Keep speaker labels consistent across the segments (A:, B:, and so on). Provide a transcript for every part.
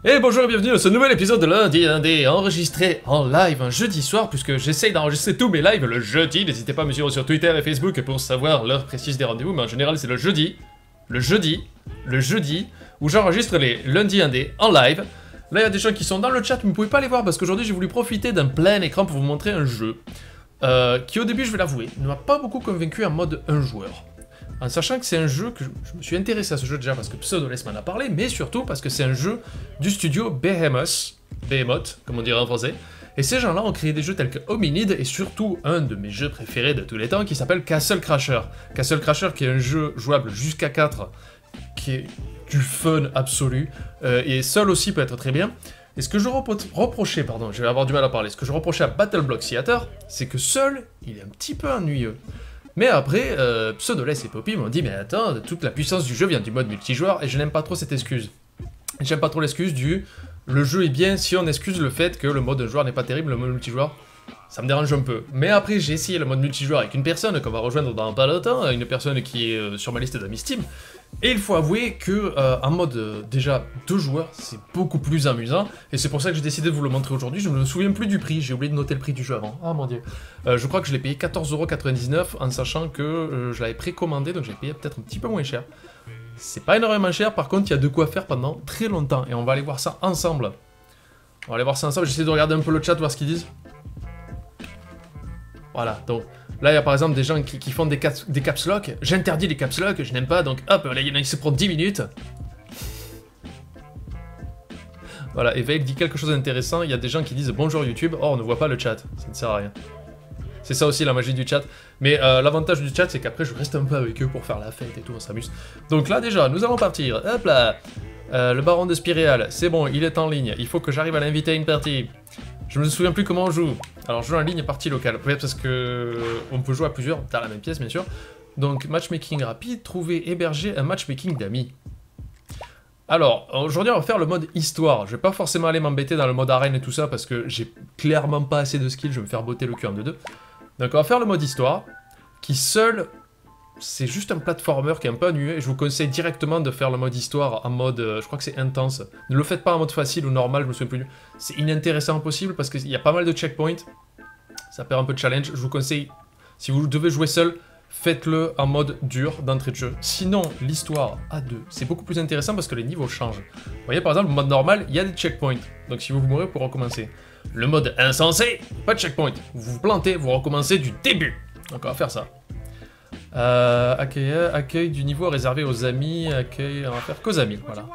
A: Et bonjour et bienvenue dans ce nouvel épisode de lundi indé enregistré en live un jeudi soir puisque j'essaye d'enregistrer tous mes lives le jeudi. N'hésitez pas à me suivre sur Twitter et Facebook pour savoir l'heure précise des rendez-vous, mais en général c'est le jeudi où j'enregistre les lundis indés en live. Là il y a des gens qui sont dans le chat, mais vous ne pouvez pas les voir parce qu'aujourd'hui j'ai voulu profiter d'un plein écran pour vous montrer un jeu qui au début, je vais l'avouer, ne m'a pas beaucoup convaincu en mode un joueur. En sachant que c'est un jeu que je me suis intéressé à ce jeu déjà parce que Pseudoless m'en a parlé, mais surtout parce que c'est un jeu du studio Behemoth, comme on dirait en français. Et ces gens-là ont créé des jeux tels que Hominid et surtout un de mes jeux préférés de tous les temps qui s'appelle Castle Crasher. Castle Crasher qui est un jeu jouable jusqu'à 4, qui est du fun absolu, et seul aussi peut être très bien. Et ce que je reprochais, pardon, je vais avoir du mal à parler, ce que je reprochais à Battle Block Theater, c'est que seul, il est un petit peu ennuyeux. Mais après, Pseudoless et Poppy m'ont dit « Mais attends, toute la puissance du jeu vient du mode multijoueur et je n'aime pas trop cette excuse. J'aime pas trop l'excuse du « Le jeu est bien si on excuse le fait que le mode joueur n'est pas terrible, le mode multijoueur, ça me dérange un peu. » Mais après, j'ai essayé le mode multijoueur avec une personne qu'on va rejoindre dans pas longtemps, une personne qui est sur ma liste d'amis Steam. Et il faut avouer que en mode déjà 2 joueurs, c'est beaucoup plus amusant. Et c'est pour ça que j'ai décidé de vous le montrer aujourd'hui. Je ne me souviens plus du prix, j'ai oublié de noter le prix du jeu avant. Ah mon dieu. Je crois que je l'ai payé 14,99€ en sachant que je l'avais précommandé, donc j'ai payé peut-être un petit peu moins cher. C'est pas énormément cher, par contre il y a de quoi faire pendant très longtemps. Et on va aller voir ça ensemble. On va aller voir ça ensemble, j'essaie de regarder un peu le chat, voir ce qu'ils disent. Voilà, donc là il y a par exemple des gens qui font des caps lock. J'interdis les caps lock, je n'aime pas, donc hop, là il y en a qui se prend 10 minutes. Voilà, et Veil dit quelque chose d'intéressant, il y a des gens qui disent bonjour YouTube, or on ne voit pas le chat, ça ne sert à rien. C'est ça aussi la magie du chat. Mais l'avantage du chat c'est qu'après je reste un peu avec eux pour faire la fête et tout, on s'amuse. Donc là déjà, nous allons partir, hop là. Le baron de Spiréal, c'est bon, il est en ligne, il faut que j'arrive à l'inviter à une partie. Je me souviens plus comment on joue. Alors je joue en ligne partie locale, parce que on peut jouer à plusieurs dans la même pièce bien sûr. Donc matchmaking rapide, trouver, héberger un matchmaking d'amis. Alors aujourd'hui on va faire le mode histoire. Je vais pas forcément aller m'embêter dans le mode arène et tout ça parce que j'ai clairement pas assez de skills, je vais me faire botter le cul en 2-2. Donc on va faire le mode histoire, qui seul, c'est juste un platformer qui est un peu ennuyeux. Et je vous conseille directement de faire le mode histoire en mode, je crois que c'est intense. Ne le faites pas en mode facile ou normal, je me souviens plus. C'est inintéressant possible parce qu'il y a pas mal de checkpoints. Ça perd un peu de challenge. Je vous conseille, si vous devez jouer seul, faites-le en mode dur d'entrée de jeu. Sinon, l'histoire à 2, c'est beaucoup plus intéressant parce que les niveaux changent. Vous voyez, par exemple, le mode normal, il y a des checkpoints. Donc si vous mourrez, vous pourrez recommencer. Le mode insensé, pas de checkpoint. Vous vous plantez, vous recommencez du début. Donc on va faire ça. Accueil du niveau réservé aux amis, on va faire qu'aux amis, voilà.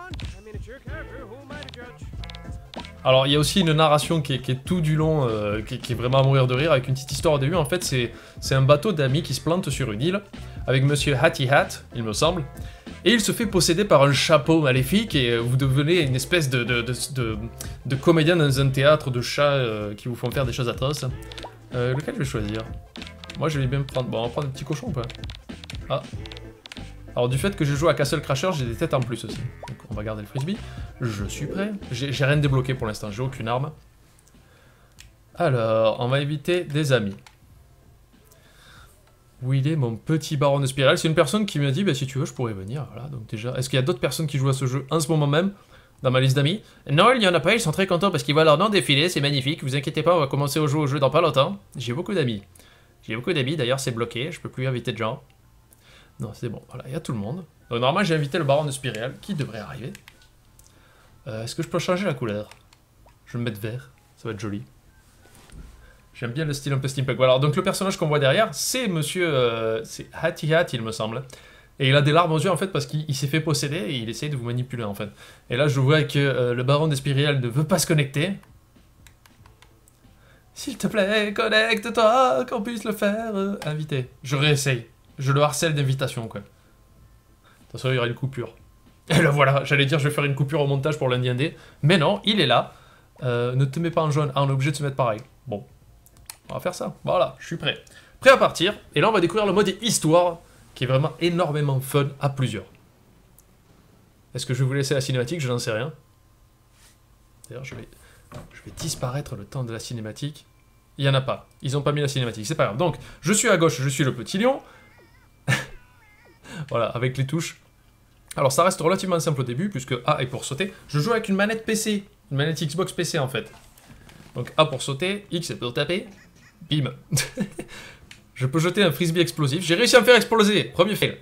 A: Alors il y a aussi une narration qui est tout du long, qui est vraiment à mourir de rire, avec une petite histoire au début. En fait c'est un bateau d'amis qui se plante sur une île, avec monsieur Hatty Hat, il me semble, et il se fait posséder par un chapeau maléfique, et vous devenez une espèce de comédien dans un théâtre de chats qui vous font faire des choses atroces. Lequel je vais choisir? Moi je vais bien prendre... Bon, on va prendre un petit cochon ou pas? Ah. Alors du fait que je joue à Castle Crasher, j'ai des têtes en plus aussi. Donc on va garder le frisbee. Je suis prêt. J'ai rien débloqué pour l'instant, j'ai aucune arme. Alors, on va éviter des amis. Où il est mon petit baron de spirale? C'est une personne qui m'a dit, bah si tu veux, je pourrais venir. Voilà, donc déjà... Est-ce qu'il y a d'autres personnes qui jouent à ce jeu en ce moment même? Dans ma liste d'amis? Non, il n'y en a pas, ils sont très contents parce qu'ils voient leur nom défiler, c'est magnifique. Vous inquiétez pas, on va commencer au jeu dans pas longtemps. J'ai beaucoup d'amis. J'ai beaucoup d'amis, d'ailleurs c'est bloqué, je peux plus inviter de gens. Non, c'est bon, voilà, il y a tout le monde. Donc normalement j'ai invité le baron de Spiréal, qui devrait arriver. Est-ce que je peux changer la couleur? Je vais me mettre vert, ça va être joli. J'aime bien le style un peu steampunk. Voilà, donc le personnage qu'on voit derrière, c'est monsieur... c'est Hatty Hat, il me semble. Et il a des larmes aux yeux en fait parce qu'il s'est fait posséder et il essaye de vous manipuler en fait. Et là je vois que le baron de Spiréal ne veut pas se connecter. S'il te plaît, connecte-toi, qu'on puisse le faire. Invité. Je réessaye. Je le harcèle d'invitation, quoi. Attention, il y aura une coupure. Et là, voilà, j'allais dire, je vais faire une coupure au montage pour lundi indé. Mais non, il est là. Ne te mets pas en jaune. Ah, on est obligé de se mettre pareil. Bon. On va faire ça. Voilà, je suis prêt. Prêt à partir. Et là, on va découvrir le mode histoire, qui est vraiment énormément fun à plusieurs. Est-ce que je vais vous laisser la cinématique? Je n'en sais rien. D'ailleurs, je vais disparaître le temps de la cinématique. Il n'y en a pas. Ils n'ont pas mis la cinématique. C'est pas grave. Donc, je suis à gauche, je suis le petit lion. Voilà, avec les touches. Alors ça reste relativement simple au début, puisque A est pour sauter. Je joue avec une manette PC, une manette Xbox PC en fait. Donc A pour sauter, X est pour taper, bim. Je peux jeter un frisbee explosif. J'ai réussi à me faire exploser, premier fail.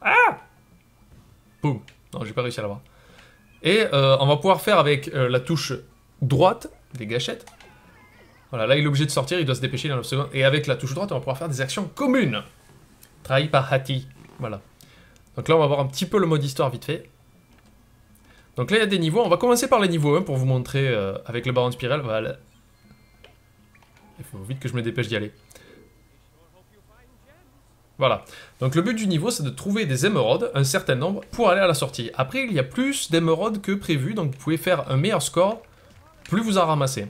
A: Ah! Boum. Non, j'ai pas réussi à l'avoir. Et on va pouvoir faire avec la touche droite, des gâchettes. Voilà, là il est obligé de sortir, il doit se dépêcher dans 9 secondes. Et avec la touche droite, on va pouvoir faire des actions communes. Trahi par Hattie. Voilà. Donc là, on va voir un petit peu le mode histoire vite fait. Donc là, il y a des niveaux. On va commencer par les niveaux 1 pour vous montrer avec le baron de spirale. Voilà. Il faut vite que je me dépêche d'y aller. Voilà. Donc le but du niveau, c'est de trouver des émeraudes, un certain nombre, pour aller à la sortie. Après, il y a plus d'émeraudes que prévu, donc vous pouvez faire un meilleur score, plus vous en ramassez.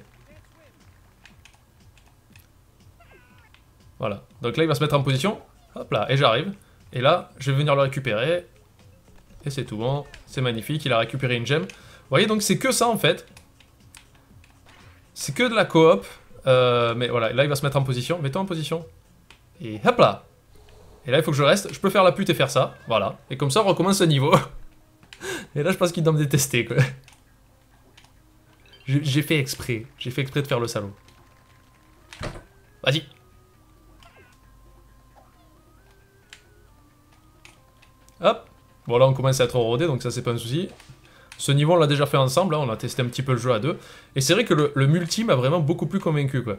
A: Voilà. Donc là, il va se mettre en position. Hop là, et j'arrive. Et là, je vais venir le récupérer. Et c'est tout bon. C'est magnifique, il a récupéré une gemme. Vous voyez, donc c'est que ça, en fait. C'est que de la coop. Mais voilà, là, il va se mettre en position. Mets-toi en position. Et hop là. Et là, il faut que je reste. Je peux faire la pute et faire ça. Voilà. Et comme ça, on recommence le niveau. Et là, je pense qu'il doit me détester, quoi. J'ai fait exprès. J'ai fait exprès de faire le salaud. Vas-y. Hop. Bon, là, on commence à être rodé, donc ça, c'est pas un souci. Ce niveau, on l'a déjà fait ensemble. Hein, on a testé un petit peu le jeu à deux. Et c'est vrai que le multi m'a vraiment beaucoup plus convaincu, quoi.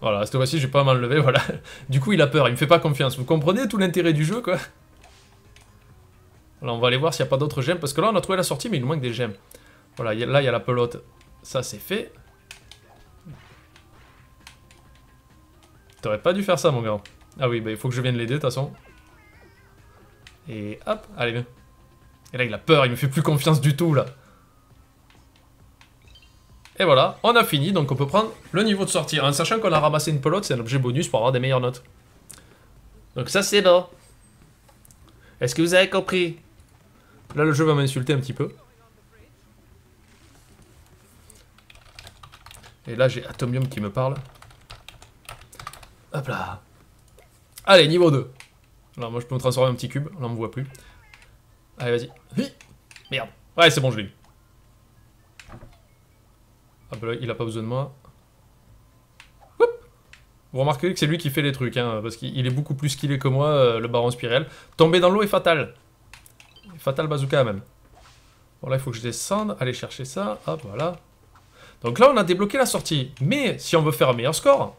A: Voilà, cette fois-ci, j'ai pas mal levé, voilà. Du coup, il a peur, il me fait pas confiance. Vous comprenez tout l'intérêt du jeu, quoi? Là, on va aller voir s'il n'y a pas d'autres gemmes, parce que là, on a trouvé la sortie, mais il nous manque des gemmes. Voilà, là, il y a la pelote. Ça, c'est fait. T'aurais pas dû faire ça, mon gars. Ah oui, bah, il faut que je vienne l'aider, de toute façon. Et hop, allez, viens. Et là, il a peur, il me fait plus confiance du tout, là. Et voilà, on a fini, donc on peut prendre le niveau de sortie. En sachant qu'on a ramassé une pelote, c'est un objet bonus pour avoir des meilleures notes. Donc ça, c'est bon. Est-ce que vous avez compris? Là, le jeu va m'insulter un petit peu. Et là, j'ai Atomium qui me parle. Hop là. Allez, niveau 2. Alors, moi, je peux me transformer en petit cube. Là, on me voit plus. Allez, vas-y. Merde. Ouais, c'est bon, je l'ai eu. Ah bah là, il a pas besoin de moi. Hop. Vous remarquez que c'est lui qui fait les trucs, hein, parce qu'il est beaucoup plus skillé que moi, le baron spirale. Tomber dans l'eau est fatal. Fatal bazooka, même. Bon, là, il faut que je descende, aller chercher ça. Hop, voilà. Donc là, on a débloqué la sortie. Mais, si on veut faire un meilleur score...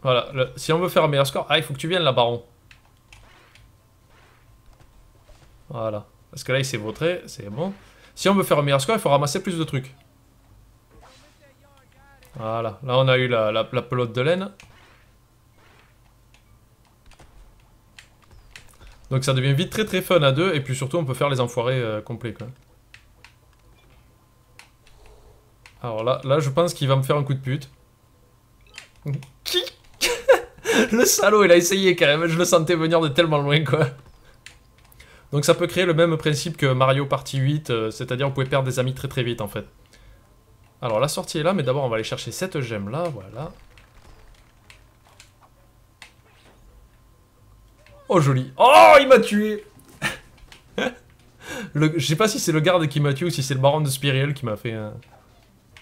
A: Voilà, si on veut faire un meilleur score... Ah, il faut que tu viennes, là, baron. Voilà. Parce que là, il s'est vautré, c'est bon. Si on veut faire un meilleur score, il faut ramasser plus de trucs. Voilà. Là, on a eu la pelote de laine. Donc ça devient vite très très fun à deux. Et puis surtout, on peut faire les enfoirés complets, quoi. Alors là, je pense qu'il va me faire un coup de pute. Qui? Le salaud, il a essayé quand même. Je le sentais venir de tellement loin, quoi. Donc ça peut créer le même principe que Mario Party 8, c'est-à-dire vous pouvez perdre des amis très très vite en fait. Alors la sortie est là, mais d'abord on va aller chercher cette gemme là, voilà. Oh joli. Oh il m'a tué. Je sais pas si c'est le garde qui m'a tué ou si c'est le baron de Spiriel qui m'a fait...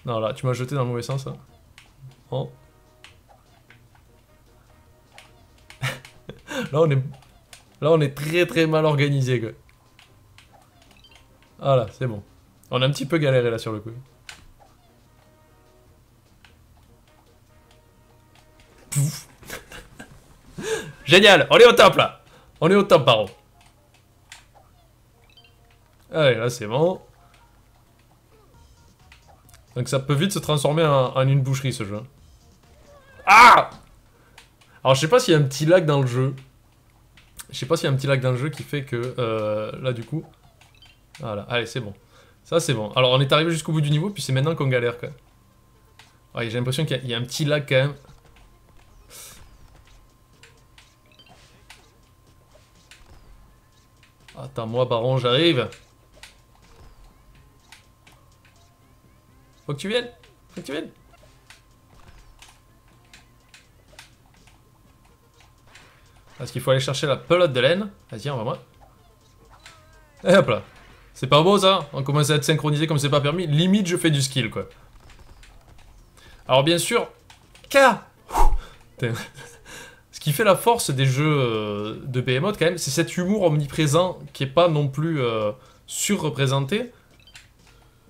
A: Non là, tu m'as jeté dans le mauvais sens là. Oh. Là on est très très mal organisé quoi. Voilà, c'est bon. On a un petit peu galéré là sur le coup. Pouf. Génial, on est au top là. On est au top, pardon. Allez, là c'est bon. Donc ça peut vite se transformer en une boucherie ce jeu. Ah! Alors je sais pas s'il y a un petit lag dans le jeu. Je sais pas s'il y a un petit lag dans le jeu qui fait que là du coup... Voilà, allez c'est bon. Ça c'est bon. Alors on est arrivé jusqu'au bout du niveau puis c'est maintenant qu'on galère quoi. Ouais, j'ai l'impression qu'il y a un petit lag quand même. Attends-moi baron, j'arrive. Faut que tu viennes. Faut que tu viennes. Parce qu'il faut aller chercher la pelote de laine. Vas-y, envoie-moi. Et hop là. C'est pas beau ça? On commence à être synchronisé comme c'est pas permis. Limite, je fais du skill quoi. Alors bien sûr... Ce qui fait la force des jeux de Behemoth quand même, c'est cet humour omniprésent qui est pas non plus surreprésenté.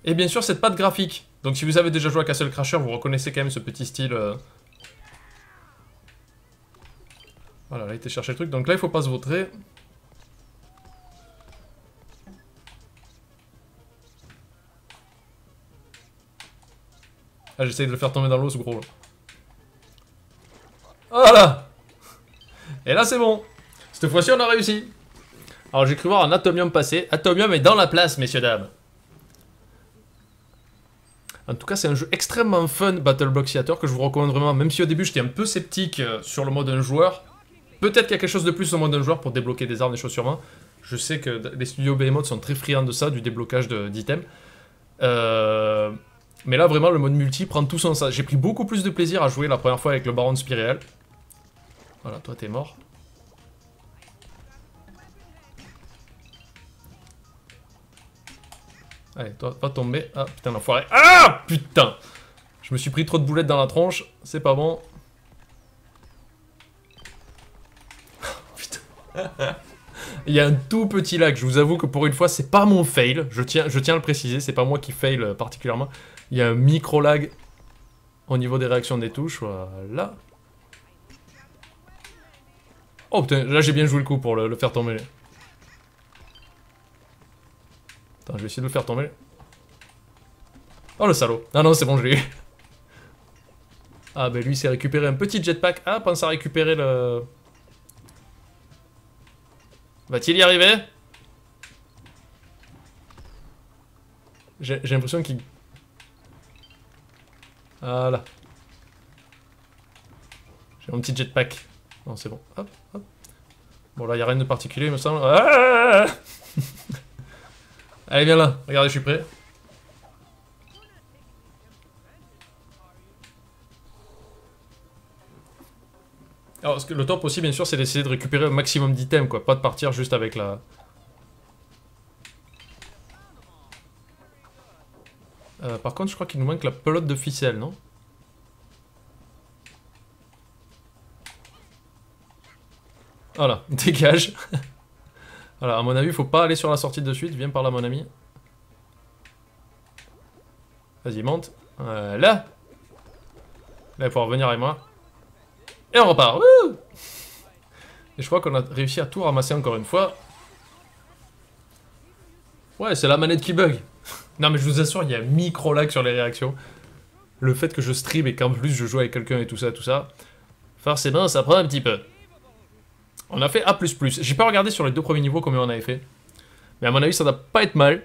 A: Et bien sûr cette patte graphique. Donc si vous avez déjà joué à Castle Crasher, vous reconnaissez quand même ce petit style... Voilà, là il était chercher le truc. Donc là il faut pas se vautrer. Ah, j'essaye de le faire tomber dans l'eau ce gros. Voilà. Et là c'est bon. Cette fois-ci on a réussi. Alors j'ai cru voir un Atomium passer. Atomium est dans la place, messieurs dames. En tout cas c'est un jeu extrêmement fun, Battle Block Theater, que je vous recommande vraiment. Même si au début j'étais un peu sceptique sur le mode un joueur. Peut-être qu'il y a quelque chose de plus au mode un joueur pour débloquer des armes, des choses sûrement. Je sais que les studios Behemoth sont très friands de ça, du déblocage d'items. Mais là vraiment le mode multi prend tout son sens. J'ai pris beaucoup plus de plaisir à jouer la première fois avec le Baron de Spiréal. Voilà, toi t'es mort. Allez, toi, va tomber. Ah, putain, l'enfoiré. Ah, putain! Je me suis pris trop de boulettes dans la tronche. C'est pas bon. Putain. Il y a un tout petit lag. Je vous avoue que pour une fois, c'est pas mon fail. Je tiens à le préciser. C'est pas moi qui fail particulièrement. Il y a un micro lag au niveau des réactions des touches. Voilà. Oh putain, là j'ai bien joué le coup pour le faire tomber. Attends, je vais essayer de le faire tomber. Oh le salaud. Ah non, c'est bon, je l'ai eu. Ah bah lui, il s'est récupéré un petit jetpack. Ah, pense à récupérer le... Va-t-il y arriver? J'ai l'impression qu'il... Voilà. J'ai mon petit jetpack. Non, c'est bon. Hop, hop. Bon, là, il n'y a rien de particulier, il me semble. Ah allez, viens là. Regardez, je suis prêt. Alors, le top aussi, bien sûr, c'est d'essayer de récupérer un maximum d'items, quoi. Pas de partir juste avec la... par contre, je crois qu'il nous manque la pelote de ficelle, non? Voilà, dégage. Voilà, à mon avis, faut pas aller sur la sortie de suite. Viens par là, mon ami. Vas-y, monte. Là. Là, il va pouvoir revenir avec moi. Et on repart. Wouh! Et je crois qu'on a réussi à tout ramasser encore une fois. Ouais, c'est la manette qui bug. Non, mais je vous assure, il y a un micro-lag sur les réactions. Le fait que je stream et qu'en plus je joue avec quelqu'un et tout ça. Forcément, ça prend un petit peu. On a fait A++. J'ai pas regardé sur les deux premiers niveaux combien on avait fait. Mais à mon avis, ça doit pas être mal.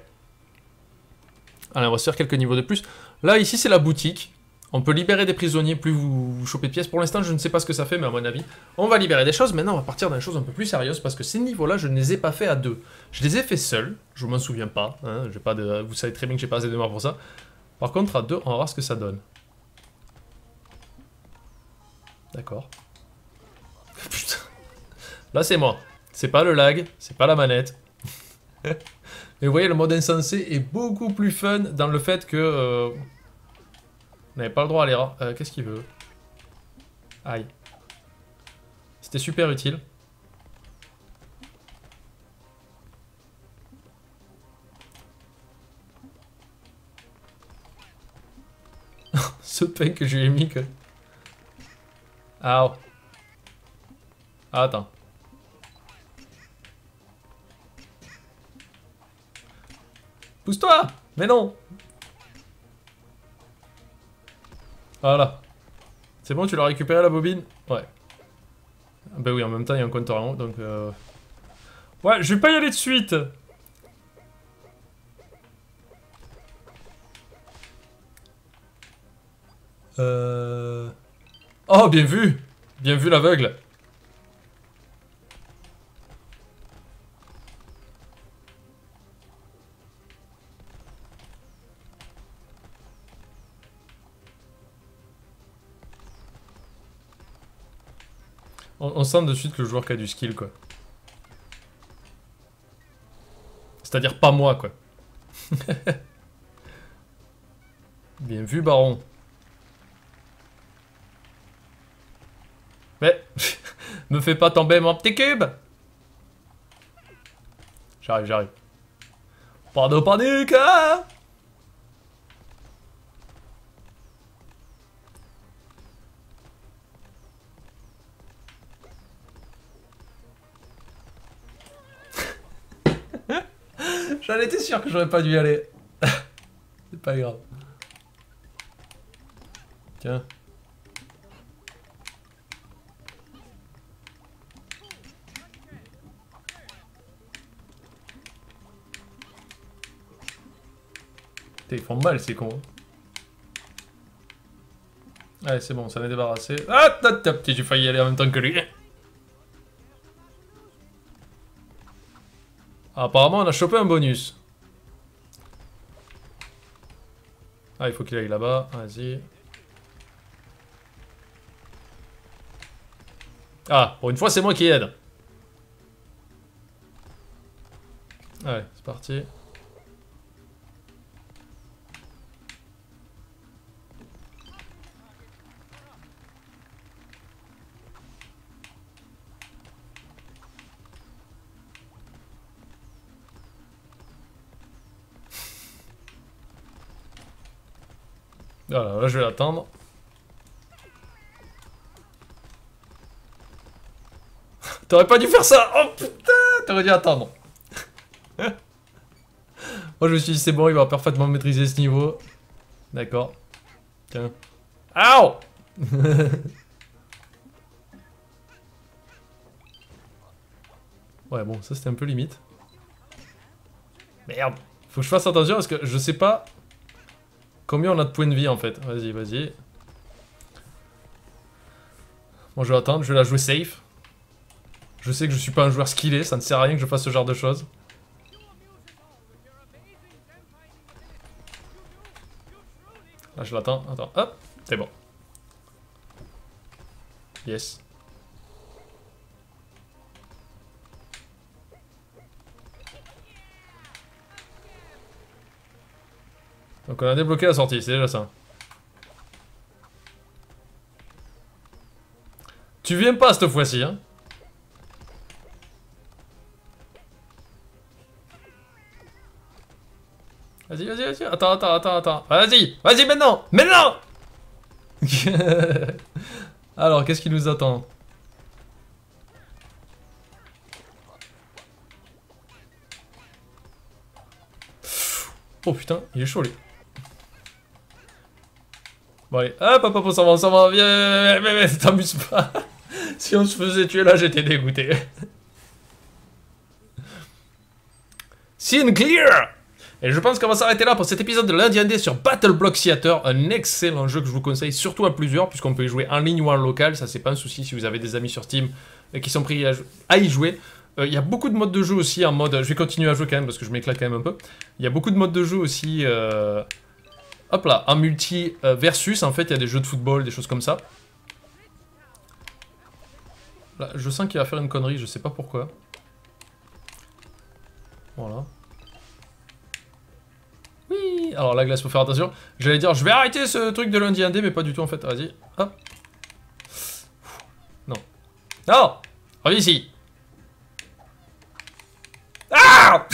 A: Allez, on va se faire quelques niveaux de plus. Là, ici, c'est la boutique. On peut libérer des prisonniers, plus vous chopez de pièces. Pour l'instant, je ne sais pas ce que ça fait, mais à mon avis, on va libérer des choses. Maintenant, on va partir dans des choses un peu plus sérieuses, parce que ces niveaux-là, je ne les ai pas fait à deux. Je les ai fait seuls, je m'en souviens pas. Hein, j'ai pas de... Vous savez très bien que j'ai pas assez de mémoire pour ça. Par contre, à deux, on va voir ce que ça donne. D'accord. Putain. Là, c'est moi. C'est pas le lag, c'est pas la manette. Mais vous voyez, le mode insensé est beaucoup plus fun dans le fait que... on n'avait pas le droit à l'erreur. Qu'est-ce qu'il veut? Aïe. C'était super utile. Ce pain que je lui ai mis que... Ah, oh. Ah, attends. Pousse-toi! Mais non! Voilà. C'est bon, tu l'as récupéré la bobine? Ouais. Bah oui, en même temps, il y a un compteur en haut, donc... Ouais, je vais pas y aller de suite! Oh, bien vu! Bien vu l'aveugle! On sent de suite le joueur qui a du skill, quoi. C'est-à-dire pas moi, quoi. Bien vu, Baron. Mais, me fais pas tomber mon petit cube. J'arrive, j'arrive. Pas de panique, hein. J'en étais sûr que j'aurais pas dû y aller. C'est pas grave. Tiens. Putain, ils font mal ces cons. Allez, c'est bon, ça m'est débarrassé. Ah, top, top, j'ai failli y aller en même temps que lui. Apparemment, on a chopé un bonus. Ah, il faut qu'il aille là-bas. Vas-y. Ah, pour une fois, c'est moi qui aide. Allez, c'est parti. Voilà, là je vais l'attendre. T'aurais pas dû faire ça. Oh putain, t'aurais dû attendre. Moi je me suis dit c'est bon, il va parfaitement maîtriser ce niveau. D'accord. Tiens. Aouh. Ouais bon, ça c'était un peu limite. Merde. Faut que je fasse attention parce que je sais pas combien on a de points de vie en fait. Vas-y, vas-y. Bon, je vais attendre, je vais la jouer safe. Je sais que je suis pas un joueur skillé, ça ne sert à rien que je fasse ce genre de choses. Là, je l'attends. Attends, hop, c'est bon. Yes. Donc on a débloqué la sortie, c'est déjà ça. Tu viens pas cette fois-ci, hein. Vas-y, vas-y, vas-y. Attends. Vas-y, vas-y maintenant. Maintenant. Alors, qu'est-ce qui nous attend? Oh putain, il est chaud, lui. Bon, allez. Hop, on s'en va. Viens, mais t'amuses pas. Si on se faisait tuer là, j'étais dégoûté. Scene clear. Et je pense qu'on va s'arrêter là pour cet épisode de lundi indé sur Battle Block Theater, un excellent jeu que je vous conseille, surtout à plusieurs, puisqu'on peut y jouer en ligne ou en local, ça c'est pas un souci si vous avez des amis sur Steam qui sont pris à y jouer. Il y a beaucoup de modes de jeu aussi en mode... Je vais continuer à jouer quand même parce que je m'éclate quand même un peu. Il y a beaucoup de modes de jeu aussi... Hop là, en multi versus, en fait, il y a des jeux de football, des choses comme ça. Là, je sens qu'il va faire une connerie, je sais pas pourquoi. Voilà. Oui, alors la glace, faut faire attention. J'allais dire, je vais arrêter ce truc de lundi indé, mais pas du tout en fait. Vas-y, hop. Non. Non. Reviens ici. Ah.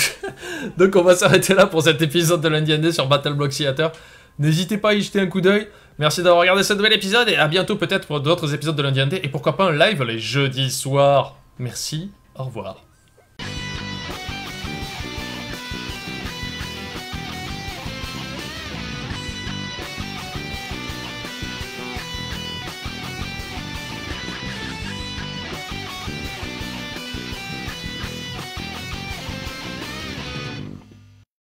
A: Donc on va s'arrêter là pour cet épisode de lundi indé sur Battle Block Theater. N'hésitez pas à y jeter un coup d'œil. Merci d'avoir regardé ce nouvel épisode et à bientôt peut-être pour d'autres épisodes de lundi indé. Et pourquoi pas un live les jeudis soirs. Merci, au revoir.